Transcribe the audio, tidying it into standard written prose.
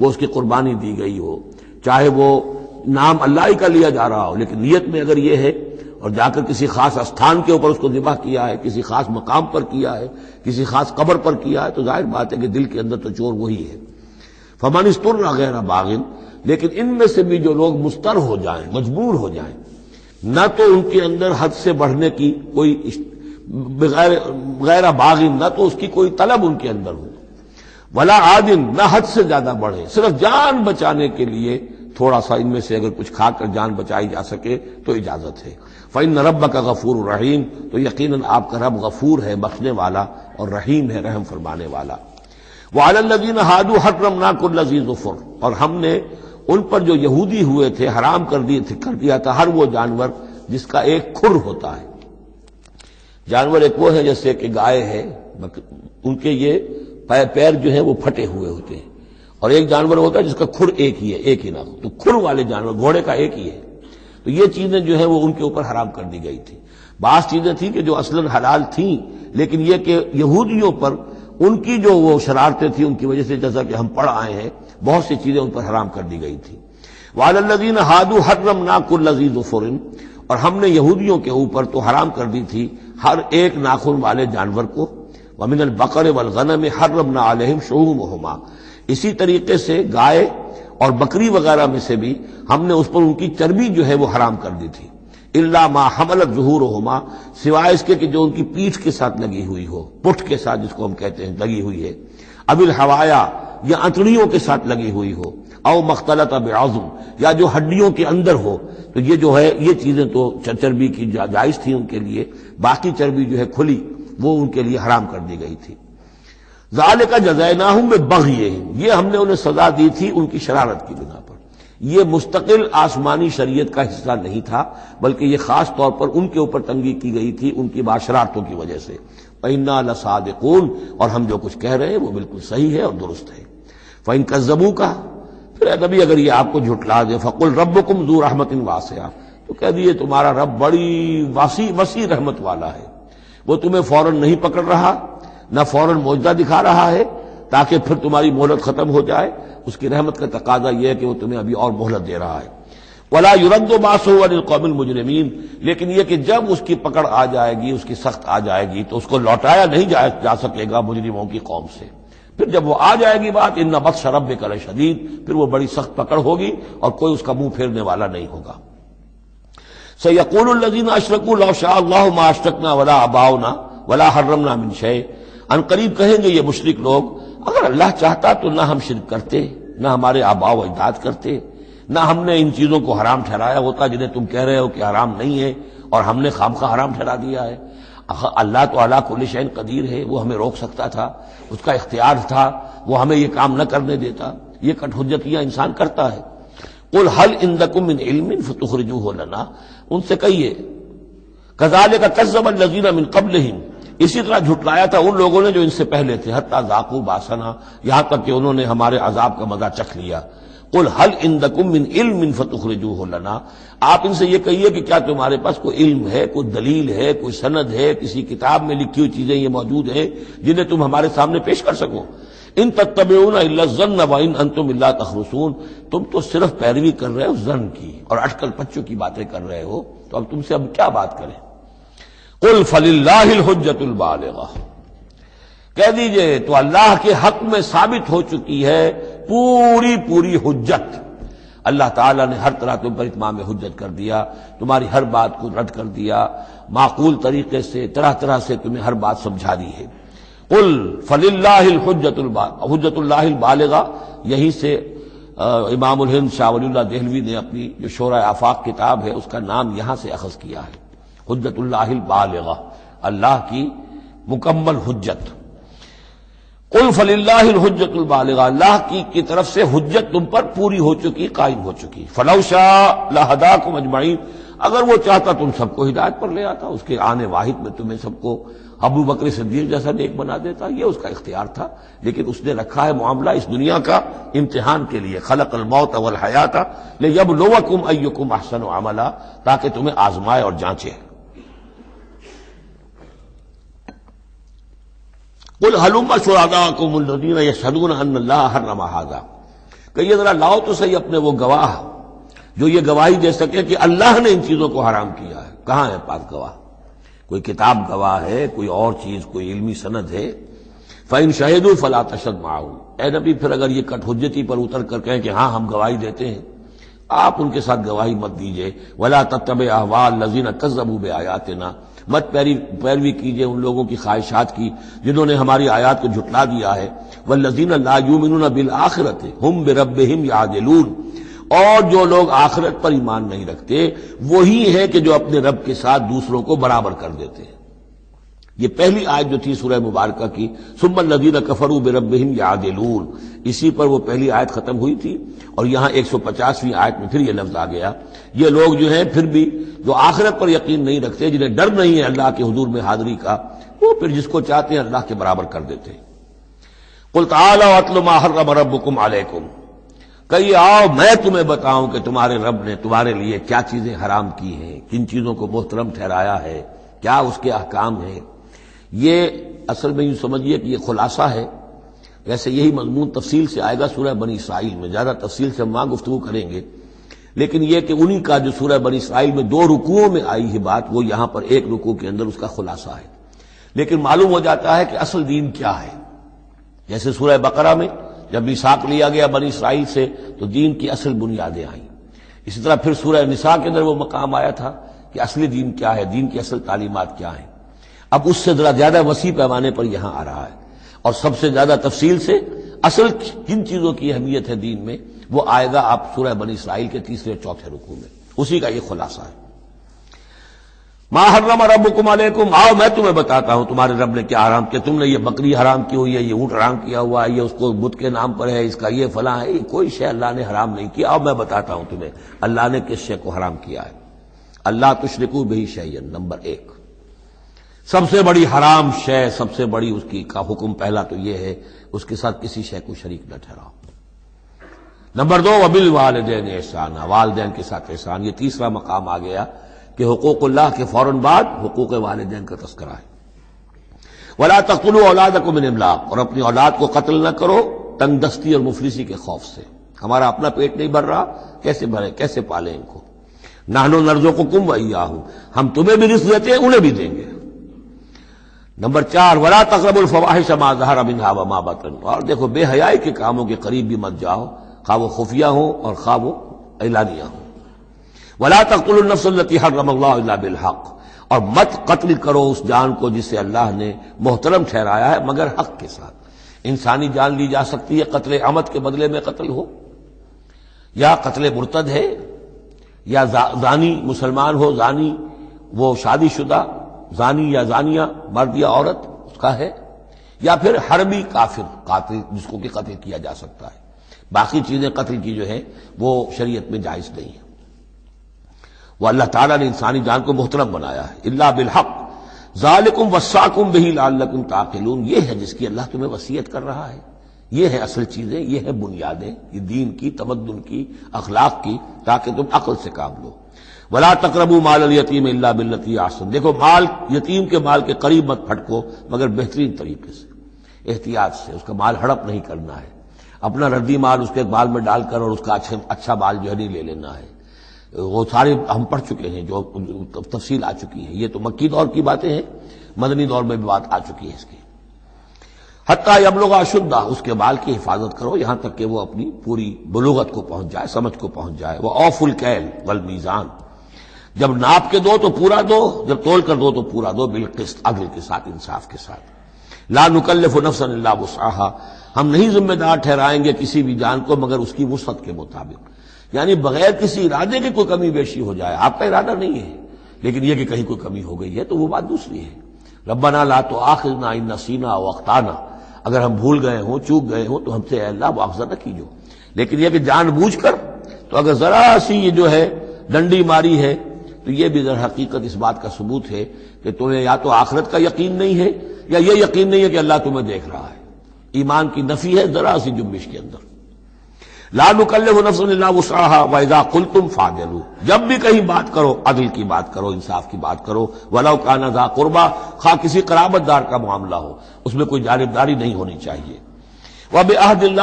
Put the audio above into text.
وہ اس کی قربانی دی گئی ہو، چاہے وہ نام اللہ ہی کا لیا جا رہا ہو، لیکن نیت میں اگر یہ ہے اور جا کر کسی خاص استھان کے اوپر اس کو ذبح کیا ہے، کسی خاص مقام پر کیا ہے، کسی خاص قبر پر کیا ہے، تو ظاہر بات ہے کہ دل کے اندر تو چور وہی ہے۔ فمن استر غیر باغ، لیکن ان میں سے بھی جو لوگ مستر ہو جائیں، مجبور ہو جائیں، نہ تو ان کے اندر حد سے بڑھنے کی کوئی غیر باغ، نہ تو اس کی کوئی طلب ان کے اندر ہو، ولا عادن، نہ حد سے زیادہ بڑھے، صرف جان بچانے کے لیے تھوڑا سا ان میں سے اگر کچھ کھا کر جان بچائی جا سکے تو اجازت ہے۔ فإن ربک غفور رحیم، تو یقیناً آپ کا رب غفور ہے، بخشنے والا، اور رحیم ہے، رحم فرمانے والا۔ وعلی الذین ہادوا حرمنا کل ذی ظفر، اور ہم نے ان پر جو یہودی ہوئے تھے حرام کر دیا تھا ہر وہ جانور جس کا ایک کھر ہوتا ہے۔ جانور ایک وہ ہے جیسے کہ گائے ہے، ان کے یہ پیر جو ہیں وہ پھٹے ہوئے ہوتے ہیں، اور ایک جانور ہوتا ہے جس کا کھر ایک ہی ہے، ایک ہی نہ ہو، تو کھر والے جانور گھوڑے کا ایک ہی ہے، تو یہ چیزیں جو ہیں وہ ان کے اوپر حرام کر دی گئی تھی۔ بعض چیزیں تھیں کہ جو اصلاً حلال تھیں، لیکن یہ کہ یہودیوں پر ان کی جو وہ شرارتیں تھیں ان کی وجہ سے، جیسا کہ ہم پڑھ آئے ہیں، بہت سی چیزیں ان پر حرام کر دی گئی تھی۔ وعلی الذین ہادوا حرمنا کل ذی ظفر، اور ہم نے یہودیوں کے اوپر تو حرام کر دی تھی ہر ایک ناخن والے جانور کو۔ ومن البقر والغنم حرمنا علیہم شحومہما، اسی طریقے سے گائے اور بکری وغیرہ میں سے بھی ہم نے اس پر ان کی چربی جو ہے وہ حرام کر دی تھی۔ الا ما حملت ظہورہما، سوائے اس کے کہ جو ان کی پیٹھ کے ساتھ لگی ہوئی ہو، پٹھ کے ساتھ جس کو ہم کہتے ہیں لگی ہوئی ہے، اب الحوایا، یا انتڑیوں کے ساتھ لگی ہوئی ہو، او مختلط بعظم، یا جو ہڈیوں کے اندر ہو، تو یہ جو ہے یہ چیزیں تو چربی کی جائز تھی ان کے لیے، باقی چربی جو ہے کھلی وہ ان کے لیے حرام کر دی گئی تھی۔ ذالک جزیناہم ببغیہم، یہ ہم نے انہیں سزا دی تھی ان کی شرارت کی بنا پر۔ یہ مستقل آسمانی شریعت کا حصہ نہیں تھا، بلکہ یہ خاص طور پر ان کے اوپر تنگی کی گئی تھی ان کی شرارتوں کی وجہ سے۔ وَإِنَّا لَصَادِقُونَ، اور ہم جو کچھ کہہ رہے ہیں وہ بالکل صحیح ہے اور درست ہے۔ فَإِن كَذَّبُوكَ، پھر اے نبی اگر یہ آپ کو جھٹلا دے، فَقُلْ رَبُّكُمْ ذُو رَحْمَةٍ وَاسِعَةٍ، تو کہہ دیے تمہارا رب بڑی وسیع رحمت والا ہے، وہ تمہیں فوراً نہیں پکڑ رہا، نہ فوراً معجزہ دکھا رہا ہے تاکہ پھر تمہاری مہلت ختم ہو جائے، اس کی رحمت کا تقاضا یہ ہے کہ وہ تمہیں ابھی اور مہلت دے رہا ہے۔ وَلَا يُرَدُّ بَأْسُهُ عَنِ الْقَوْمِ الْمُجْرِمِينَ، لیکن یہ کہ جب اس کی پکڑ آ جائے گی، اس کی سخت آ جائے گی، تو اس کو لوٹایا نہیں جا سکے گا مجرموں کی قوم سے۔ پھر جب وہ آ جائے گی بات، اِنَّ بَطْشَ رَبِّكَ لَشَدِيدٌ، پھر وہ بڑی سخت پکڑ ہوگی اور کوئی اس کا منہ پھیرنے والا نہیں ہوگا۔ سَيَقُولُ الَّذِينَ أَشْرَكُوا لَوْ شَاءَ اللَّهُ مَا أَشْرَكْنَا وَلَا آبَاؤُنَا وَلَا حَرَّمْنَا مِن شَيْءٍ، ان قریب کہیں گے یہ مشرک لوگ، اگر اللہ چاہتا تو نہ ہم شرک کرتے، نہ ہمارے آباء و اجداد کرتے، نہ ہم نے ان چیزوں کو حرام ٹھہرایا ہوتا جنہیں تم کہہ رہے ہو کہ حرام نہیں ہے اور ہم نے خامخواہ حرام ٹھہرا دیا ہے۔ اللہ تو علی کل شیء قدیر ہے، وہ ہمیں روک سکتا تھا، اس کا اختیار تھا، وہ ہمیں یہ کام نہ کرنے دیتا۔ یہ کٹ حجتیاں انسان کرتا ہے۔ قل هل عندکم من علم فتخرجوه لنا، ان سے کہیے کذالک کذب الذین من قبلہم، اسی طرح جھٹلایا تھا ان لوگوں نے جو ان سے پہلے تھے، حتی ذاقوا باسنا، یہاں تک کہ انہوں نے ہمارے عذاب کا مزہ چکھ لیا۔ قل هل عندکم من علم فتخرجوه لنا، آپ ان سے یہ کہیے کہ کیا تمہارے پاس کوئی علم ہے، کوئی دلیل ہے، کوئی سند ہے، کسی کتاب میں لکھی ہوئی چیزیں یہ موجود ہیں جنہیں تم ہمارے سامنے پیش کر سکو۔ ان تتبعون الا الظن وان انتم الا تخرصون، تم تو صرف پیروی کر رہے ہو ظن کی اور اٹکل پچوں کی باتیں کر رہے ہو، تو اب تم سے اب کیا بات کریں۔ قل فللہ الحجۃ البالغہ، کہہ دیجئے تو اللہ کے حق میں ثابت ہو چکی ہے پوری حجت، اللہ تعالیٰ نے ہر طرح تم پر اتمام حجت کر دیا، تمہاری ہر بات کو رد کر دیا، معقول طریقے سے طرح سے تمہیں ہر بات سمجھا دی ہے۔ قل فللہ حجت اللہ البالغہ، یہیں سے امام الہند شاہ ولی اللہ دہلوی نے اپنی جو شورۂ آفاق کتاب ہے اس کا نام یہاں سے اخذ کیا ہے، حجت اللہ البالغہ، اللہ کی مکمل حجت۔ قل فللہ الحجت البالغہ، اللہ کی طرف سے حجت تم پر پوری ہو چکی، قائم ہو چکی۔ فلو شاء لہداکم اجمعین، اگر وہ چاہتا تم سب کو ہدایت پر لے آتا، اس کے آنے واحد میں تمہیں سب کو ابو بکر صدیق جیسا نیک بنا دیتا، یہ اس کا اختیار تھا، لیکن اس نے رکھا ہے معاملہ اس دنیا کا امتحان کے لیے۔ خلق الموت والحیات لیبلوکم ایکم احسن عملا، تاکہ تمہیں آزمائے اور جانچے۔ قل هلم شهداءکم الذین یشهدون ان اللہ حرم ھذا، کہیے ذرا لاؤ تو صحیح اپنے وہ گواہ جو یہ گواہی دے سکے کہ اللہ نے ان چیزوں کو حرام کیا ہے. کہاں ہے پاس گواہ؟ کوئی کتاب گواہ ہے، کوئی اور چیز، کوئی علمی سند ہے؟ فَإِن شَهِدُوا فَلَا تَشْهَدْ مَعَهُمْ. اے نبی پھر اگر یہ کٹ حجتی پر اتر کر کہیں کہ ہاں ہم گواہی دیتے ہیں، آپ ان کے ساتھ گواہی مت دیجیے. وَلَا تَتَّبِعْ أَهْوَاءَ الَّذِينَ كَذَّبُوا بِآيَاتِنَا. مت پیروی کیجیے ان لوگوں کی خواہشات کی جنہوں نے ہماری آیات کو جھٹلا دیا ہے. وَالَّذِينَ لَا يُؤْمِنُونَ بِالْآخِرَةِ هُمْ بِرَبِّهِمْ يَعْدِلُونَ. اور جو لوگ آخرت پر ایمان نہیں رکھتے وہی ہے کہ جو اپنے رب کے ساتھ دوسروں کو برابر کر دیتے ہیں. یہ پہلی آیت جو تھی سورہ مبارکہ کی ثم الذین کفروا بربہم یعدلون، اسی پر وہ پہلی آیت ختم ہوئی تھی، اور یہاں 150ویں آیت میں پھر یہ لفظ آ گیا. یہ لوگ جو ہیں پھر بھی جو آخرت پر یقین نہیں رکھتے، جنہیں ڈر نہیں ہے اللہ کے حضور میں حاضری کا، وہ پھر جس کو چاہتے ہیں اللہ کے برابر کر دیتے ہیں. قل تعالوا اتل ما حرم ربکم علیکم. کہیے آؤ میں تمہیں بتاؤں کہ تمہارے رب نے تمہارے لیے کیا چیزیں حرام کی ہیں، کن چیزوں کو محترم ٹھہرایا ہے، کیا اس کے احکام ہیں. یہ اصل میں یوں سمجھیے کہ یہ خلاصہ ہے. ویسے یہی مضمون تفصیل سے آئے گا سورہ بنی اسرائیل میں، زیادہ تفصیل سے ہم وہاں گفتگو کریں گے، لیکن یہ کہ انہی کا جو سورہ بنی اسرائیل میں 2 رکوعوں میں آئی ہے بات، وہ یہاں پر 1 رکوع کے اندر اس کا خلاصہ ہے. لیکن معلوم ہو جاتا ہے کہ اصل دین کیا ہے. جیسے سورہ بقرہ میں جب میثاق لیا گیا بنی اسرائیل سے تو دین کی اصل بنیادیں آئیں، اسی طرح پھر سورہ نساء کے اندر وہ مقام آیا تھا کہ اصلی دین کیا ہے، دین کی اصل تعلیمات کیا ہیں. اب اس سے ذرا زیادہ وسیع پیمانے پر یہاں آ رہا ہے، اور سب سے زیادہ تفصیل سے اصل کن چیزوں کی اہمیت ہے دین میں وہ آئے گا آپ سورہ بنی اسرائیل کے 3 اور 4 رکوع میں. اسی کا یہ خلاصہ ہے. ما حرم ربکم علیکم، آؤ میں تمہیں بتاتا ہوں تمہارے رب نے کیا حرام کیا. تم نے یہ بکری حرام کی ہوئی ہے، یہ اونٹ حرام کیا ہوا ہے، یہ اس کو بت کے نام پر ہے، اس کا یہ فلاں ہے. یہ کوئی شے اللہ نے حرام نہیں کیا. آؤ میں بتاتا ہوں تمہیں اللہ نے کس شے کو حرام کیا ہے. اللہ تشرکوا بہ شیئا، نمبر 1 سب سے بڑی حرام شے، سب سے بڑی اس کی کا حکم پہلا تو یہ ہے اس کے ساتھ کسی شے کو شریک نہ ٹھہراؤ. نمبر 2 وبالوالدین احسانا، والدین کے ساتھ احسان. یہ تیسرا مقام آ گیا کہ حقوق اللہ کے فوراً بعد حقوق والدین کا تذکرہ ہے. ولا تقتلوا اولادکم من املاق، اور اپنی اولاد کو قتل نہ کرو تنگ دستی اور مفلسی کے خوف سے. ہمارا اپنا پیٹ نہیں بھر رہا، کیسے بھرے، کیسے پالیں ان کو. نحن نرزقکم وإیاہم، ہم تمہیں بھی رزق دیتے ہیں انہیں بھی دیں گے. نمبر 4 ولا تقربوا الفواحش ما ظهر منها وما بطن، اور دیکھو بے حیائی کے کاموں کے قریب بھی مت جاؤ، خواہ وہ خفیہ ہوں اور خواہ وہ اعلانیہ ہوں. ولا تقتلوا النفس التي حرم الله الا بالحق، اور مت قتل کرو اس جان کو جسے اللہ نے محترم ٹھہرایا ہے مگر حق کے ساتھ. انسانی جان لی جا سکتی ہے قتل عمد کے بدلے میں قتل ہو، یا قتل مرتد ہے، یا زانی مسلمان ہو، زانی وہ شادی شدہ زانی یا زانیہ مرد یا عورت اس کا ہے، یا پھر حربی کافر قاتل جس کو کہ قتل کیا جا سکتا ہے. باقی چیزیں قتل کی جو ہے وہ شریعت میں جائز نہیں ہے. وہ اللہ تعالیٰ نے انسانی جان کو محترم بنایا ہے. الا بالحق ذالکم وصاکم بہ لعلکم تعقلون، یہ ہے جس کی اللہ تمہیں وصیت کر رہا ہے. یہ ہے اصل چیزیں، یہ ہے بنیادیں، یہ دین کی، تمدن کی، اخلاق کی، تاکہ تم عقل سے کام لو. ولا تقربوا مال الیتیم الا بالتی احسن، دیکھو مال یتیم کے مال کے قریب مت پھٹکو مگر بہترین طریقے سے، احتیاط سے. اس کا مال ہڑپ نہیں کرنا ہے، اپنا ردی مال اس کے مال میں ڈال کر اور اس کا اچھا مال جو ہے نہیں لے لینا ہے. وہ سارے ہم پڑھ چکے ہیں، جو تفصیل آ چکی ہے. یہ تو مکی دور کی باتیں ہیں، مدنی دور میں بھی بات آ چکی ہے اس کی. حتیٰ یبلغ اشدہ، اس کے مال کی حفاظت کرو یہاں تک کہ وہ اپنی پوری بلوغت کو پہنچ جائے، سمجھ کو پہنچ جائے. وہ اوفوا الکیل والمیزان، جب ناپ کے دو تو پورا دو، جب تول کر دو تو پورا دو، بالقسط، عدل کے ساتھ، انصاف کے ساتھ. لا نکلف نفسا الا وسعها، ہم نہیں ذمہ دار ٹھہرائیں گے کسی بھی جان کو مگر اس کی وسعت کے مطابق. یعنی بغیر کسی ارادے کے کوئی کمی بیشی ہو جائے، آپ کا ارادہ نہیں ہے لیکن یہ کہ کہیں کوئی کمی ہو گئی ہے تو وہ بات دوسری ہے. ربنا لا تؤاخذنا ان نسینا او اخطانا، اگر ہم بھول گئے ہوں، چوک گئے ہوں تو ہم سے اے اللہ مؤاخذہ نہ کیجو. لیکن یہ کہ جان بوجھ کر، تو اگر ذرا سی یہ جو ہے ڈنڈی ماری ہے تو یہ بھی در حقیقت اس بات کا ثبوت ہے کہ تمہیں یا تو آخرت کا یقین نہیں ہے یا یہ یقین نہیں ہے کہ اللہ تمہیں دیکھ رہا ہے. ایمان کی نفی ہے ذرا سی جنبش کے اندر. لا نکلف نفسا الا وسعها واذا قلتم فاعدلوا، جب بھی کہیں بات کرو عدل کی بات کرو، انصاف کی بات کرو. ولو کان ذا قربى، خواہ کسی قرابت دار کا معاملہ ہو، اس میں کوئی جانبداری نہیں ہونی چاہیے. وبعہد اللہ